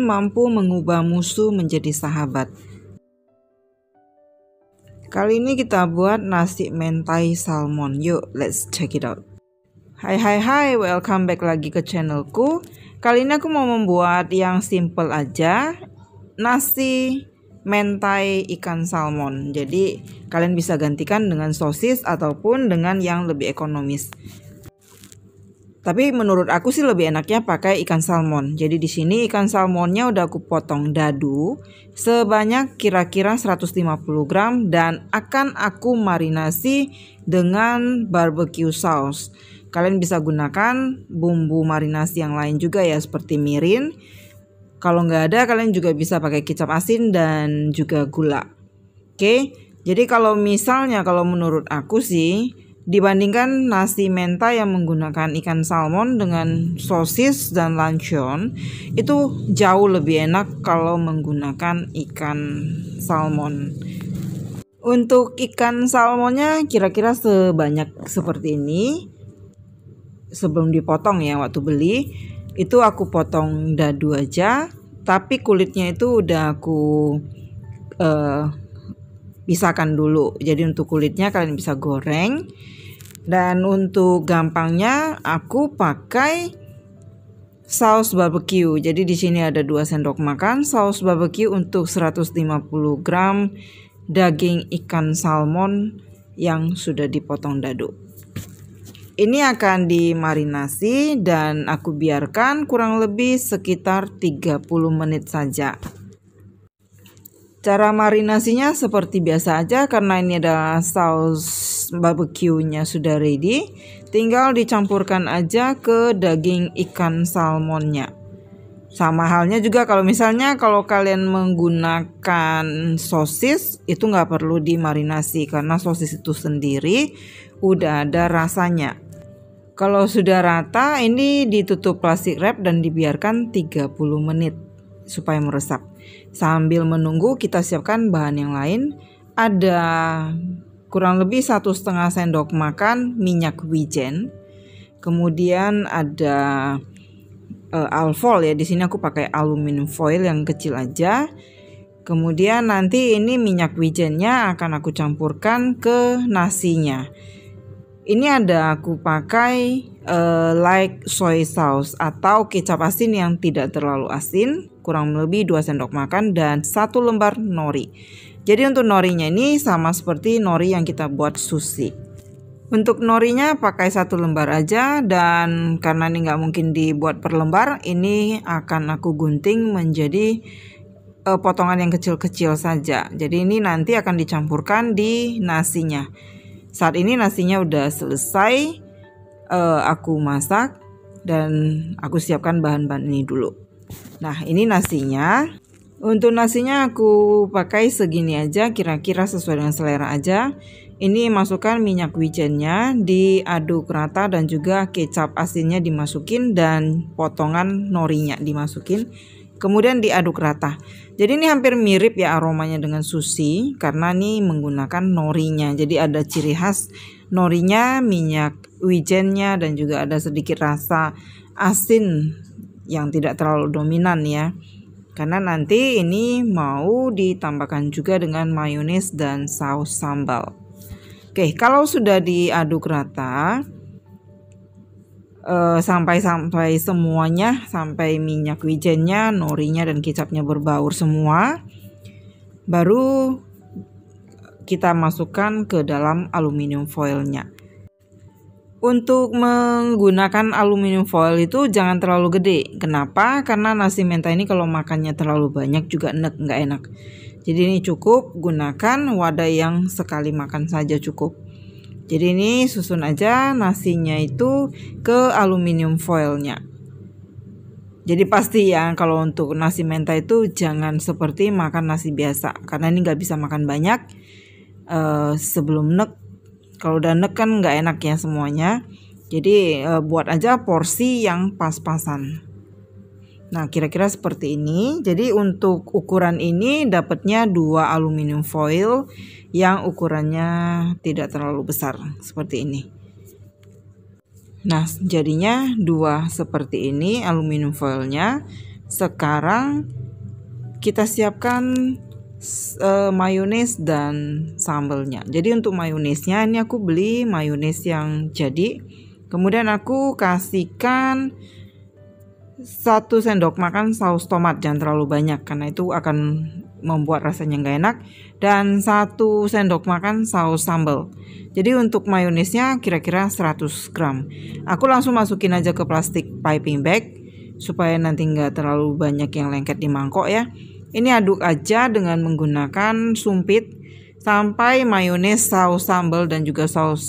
mampu mengubah musuh menjadi sahabat. Kali ini kita buat nasi mentai salmon. Yuk, let's check it out. Hai, welcome back lagi ke channelku. Kali ini aku mau membuat yang simple aja, nasi mentai ikan salmon. Jadi kalian bisa gantikan dengan sosis ataupun dengan yang lebih ekonomis. Tapi menurut aku sih lebih enaknya pakai ikan salmon. Jadi di sini ikan salmonnya udah aku potong dadu sebanyak kira-kira 150 gram dan akan aku marinasi dengan barbecue sauce. Kalian bisa gunakan bumbu marinasi yang lain juga ya, seperti mirin. Kalau nggak ada, kalian juga bisa pakai kecap asin dan juga gula. Oke, jadi kalau misalnya menurut aku sih, dibandingkan nasi mentai yang menggunakan ikan salmon dengan sosis dan luncheon, itu jauh lebih enak kalau menggunakan ikan salmon. Untuk ikan salmonnya kira-kira sebanyak seperti ini. Sebelum dipotong ya, waktu beli itu aku potong dadu aja, tapi kulitnya itu udah aku pisahkan dulu. Jadi untuk kulitnya kalian bisa goreng. Dan untuk gampangnya aku pakai saus barbecue. Jadi di sini ada 2 sendok makan saus barbecue untuk 150 gram daging ikan salmon yang sudah dipotong dadu. Ini akan dimarinasi dan aku biarkan kurang lebih sekitar 30 menit saja. Cara marinasinya seperti biasa aja, karena ini ada saus barbecue-nya sudah ready. Tinggal dicampurkan aja ke daging ikan salmonnya. Sama halnya juga kalau misalnya kalian menggunakan sosis, itu nggak perlu dimarinasi karena sosis itu sendiri udah ada rasanya. Kalau sudah rata, ini ditutup plastik wrap dan dibiarkan 30 menit supaya meresap. Sambil menunggu kita siapkan bahan yang lain. Ada kurang lebih 1,5 sendok makan minyak wijen. Kemudian ada alfol ya. Di sini aku pakai aluminium foil yang kecil aja. Kemudian nanti ini minyak wijennya akan aku campurkan ke nasinya. Ini ada aku pakai light soy sauce atau kecap asin yang tidak terlalu asin, kurang lebih 2 sendok makan dan 1 lembar nori. Jadi untuk norinya ini sama seperti nori yang kita buat sushi. Untuk norinya pakai 1 lembar aja, dan karena ini nggak mungkin dibuat per lembar, ini akan aku gunting menjadi potongan yang kecil-kecil saja. Jadi ini nanti akan dicampurkan di nasinya. Saat ini nasinya udah selesai aku masak dan aku siapkan bahan-bahan ini dulu. Nah, ini nasinya. Untuk nasinya aku pakai segini aja, kira-kira sesuai dengan selera aja. Ini masukkan minyak wijennya, diaduk rata dan juga kecap asinnya dimasukin dan potongan norinya dimasukin. Kemudian diaduk rata. Jadi ini hampir mirip ya aromanya dengan sushi karena ini menggunakan norinya. Jadi ada ciri khas norinya, minyak wijennya, dan juga ada sedikit rasa asin yang tidak terlalu dominan ya. Karena nanti ini mau ditambahkan juga dengan mayones dan saus sambal. Oke, kalau sudah diaduk rata, sampai semuanya, sampai minyak wijennya, norinya dan kecapnya berbaur semua, baru kita masukkan ke dalam aluminium foilnya. Untuk menggunakan aluminium foil itu jangan terlalu gede. Kenapa? Karena nasi mentai ini kalau makannya terlalu banyak juga nggak enak. Jadi ini cukup gunakan wadah yang sekali makan saja cukup. Jadi ini susun aja nasinya itu ke aluminium foilnya. Jadi pasti ya kalau untuk nasi mentai itu jangan seperti makan nasi biasa. Karena ini nggak bisa makan banyak sebelum nek. Kalau udah nek kan nggak enak ya semuanya. Jadi buat aja porsi yang pas-pasan. Nah, kira-kira seperti ini. Jadi untuk ukuran ini dapatnya 2 aluminium foil yang ukurannya tidak terlalu besar seperti ini. Nah, jadinya 2 seperti ini aluminium foilnya. Sekarang kita siapkan mayones dan sambelnya. Jadi untuk mayonesnya ini aku beli mayones yang jadi. Kemudian aku kasihkan 1 sendok makan saus tomat, jangan terlalu banyak karena itu akan membuat rasanya nggak enak. Dan 1 sendok makan saus sambal. Jadi untuk mayonesnya kira-kira 100 gram. Aku langsung masukin aja ke plastik piping bag supaya nanti nggak terlalu banyak yang lengket di mangkok ya. Ini aduk aja dengan menggunakan sumpit sampai mayones, saus sambal dan juga saus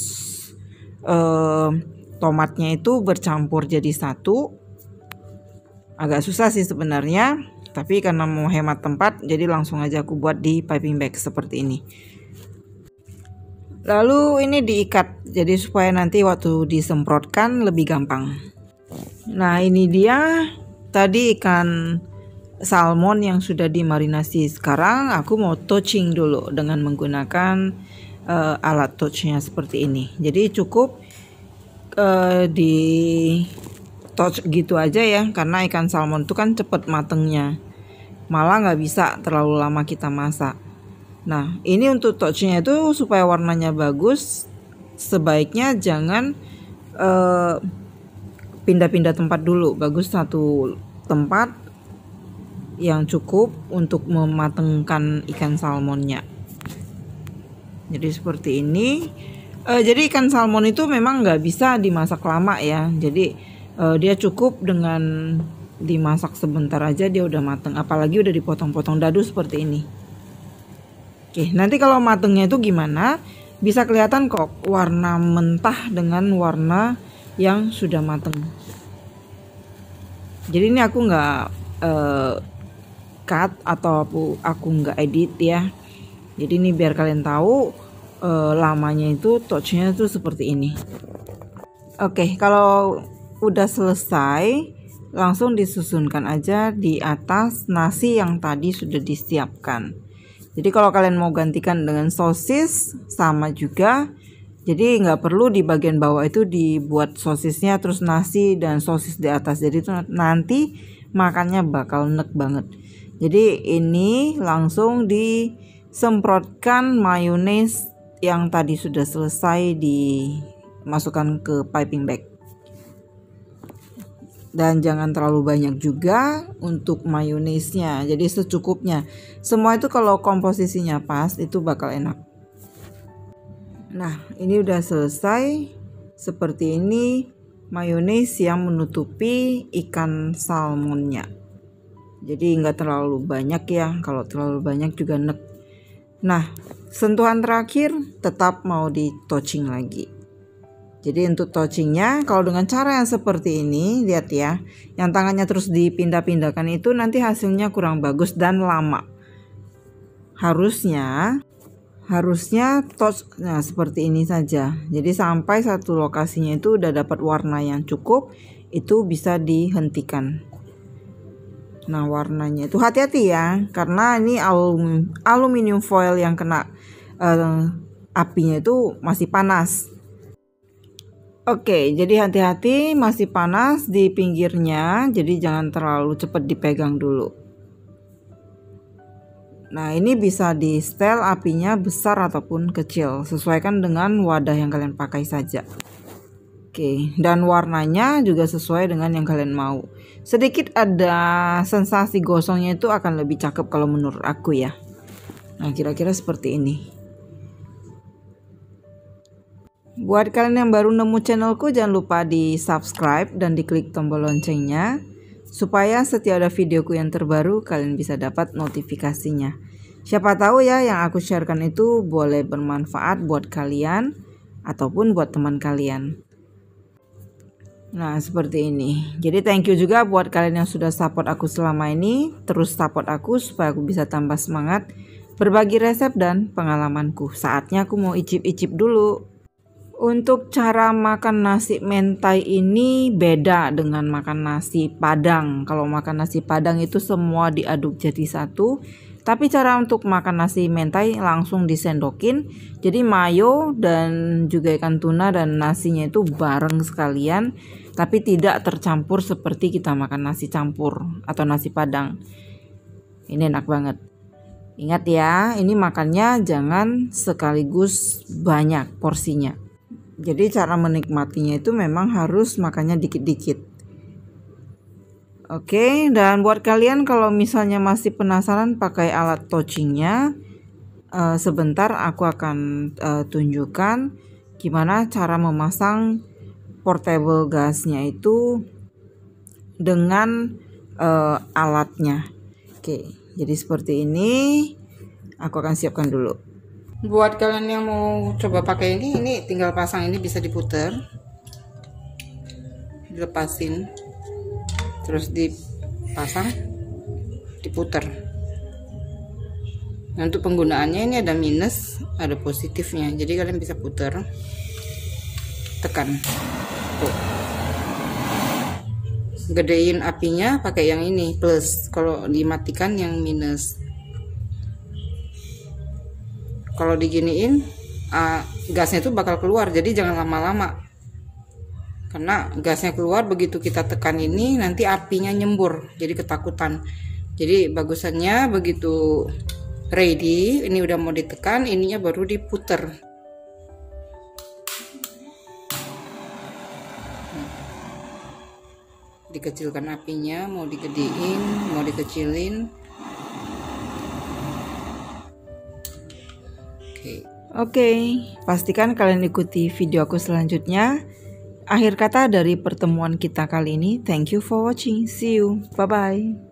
tomatnya itu bercampur jadi satu. Agak susah sih sebenarnya, tapi karena mau hemat tempat jadi langsung aja aku buat di piping bag seperti ini. Lalu ini diikat jadi supaya nanti waktu disemprotkan lebih gampang. Nah ini dia tadi ikan salmon yang sudah dimarinasi. Sekarang aku mau touching dulu dengan menggunakan alat touchnya seperti ini. Jadi cukup di touch gitu aja ya, karena ikan salmon itu kan cepet matengnya, malah nggak bisa terlalu lama kita masak. Nah ini untuk touchnya itu supaya warnanya bagus, sebaiknya jangan pindah-pindah tempat dulu. Bagus satu tempat yang cukup untuk mematangkan ikan salmonnya. Jadi seperti ini. Jadi ikan salmon itu memang nggak bisa dimasak lama ya. Jadi dia cukup dengan dimasak sebentar aja dia udah matang. Apalagi udah dipotong-potong dadu seperti ini. Oke, nanti kalau matangnya itu gimana? Bisa kelihatan kok warna mentah dengan warna yang sudah matang. Jadi ini aku nggak cut atau aku nggak edit ya. Jadi ini biar kalian tahu lamanya itu touchnya itu seperti ini. Oke, kalau udah selesai langsung disusunkan aja di atas nasi yang tadi sudah disiapkan. Jadi kalau kalian mau gantikan dengan sosis sama juga. Jadi nggak perlu di bagian bawah itu dibuat sosisnya terus nasi dan sosis di atas. Jadi itu nanti makannya bakal enak banget. Jadi ini langsung disemprotkan mayones yang tadi sudah selesai dimasukkan ke piping bag. Dan jangan terlalu banyak juga untuk mayonesnya. Jadi secukupnya. Semua itu kalau komposisinya pas itu bakal enak. Nah, ini udah selesai. Seperti ini mayones yang menutupi ikan salmonnya. Jadi nggak terlalu banyak ya, kalau terlalu banyak juga enek. Nah sentuhan terakhir tetap mau di touching lagi. Jadi untuk touchingnya kalau dengan cara yang seperti ini, lihat ya, yang tangannya terus dipindah-pindahkan itu nanti hasilnya kurang bagus dan lama. Harusnya touch nah seperti ini saja. Jadi sampai satu lokasinya itu udah dapat warna yang cukup, itu bisa dihentikan. Nah warnanya itu hati-hati ya, karena ini aluminium foil yang kena apinya itu masih panas. Oke, jadi hati-hati masih panas di pinggirnya, jadi jangan terlalu cepat dipegang dulu. Nah ini bisa di setel apinya besar ataupun kecil, sesuaikan dengan wadah yang kalian pakai saja. Oke, dan warnanya juga sesuai dengan yang kalian mau. Sedikit ada sensasi gosongnya itu akan lebih cakep kalau menurut aku ya. Nah kira-kira seperti ini. Buat kalian yang baru nemu channelku, jangan lupa di subscribe dan diklik tombol loncengnya supaya setiap ada videoku yang terbaru kalian bisa dapat notifikasinya. Siapa tahu ya yang aku sharekan itu boleh bermanfaat buat kalian ataupun buat teman kalian. Nah seperti ini. Jadi thank you juga buat kalian yang sudah support aku selama ini. Terus support aku supaya aku bisa tambah semangat berbagi resep dan pengalamanku. Saatnya aku mau icip-icip dulu. Untuk cara makan nasi mentai ini beda dengan makan nasi padang. Kalau makan nasi padang itu semua diaduk jadi satu. Tapi cara untuk makan nasi mentai langsung disendokin. Jadi mayo dan juga ikan tuna dan nasinya itu bareng sekalian. Tapi tidak tercampur seperti kita makan nasi campur atau nasi padang. Ini enak banget. Ingat ya, ini makannya jangan sekaligus banyak porsinya. Jadi cara menikmatinya itu memang harus makannya dikit-dikit. Oke, dan buat kalian kalau misalnya masih penasaran pakai alat touchingnya, sebentar aku akan tunjukkan gimana cara memasang portable gasnya itu dengan alatnya. Oke, jadi seperti ini. Aku akan siapkan dulu. Buat kalian yang mau coba pakai ini tinggal pasang, ini bisa diputer, dilepasin, terus dipasang, diputer. Nah, untuk penggunaannya ini ada minus, ada positifnya. Jadi kalian bisa puter, tekan. Tuh. Gedein apinya pakai yang ini plus, kalau dimatikan yang minus. Kalau diginiin gasnya itu bakal keluar, jadi jangan lama-lama karena gasnya keluar begitu kita tekan ini nanti apinya nyembur, jadi ketakutan. Jadi bagusannya begitu ready, ini udah mau ditekan, ininya baru diputer. Dikecilkan apinya, mau digedein, mau dikecilin. Oke, pastikan kalian ikuti video aku selanjutnya. Akhir kata dari pertemuan kita kali ini, thank you for watching, see you, bye bye.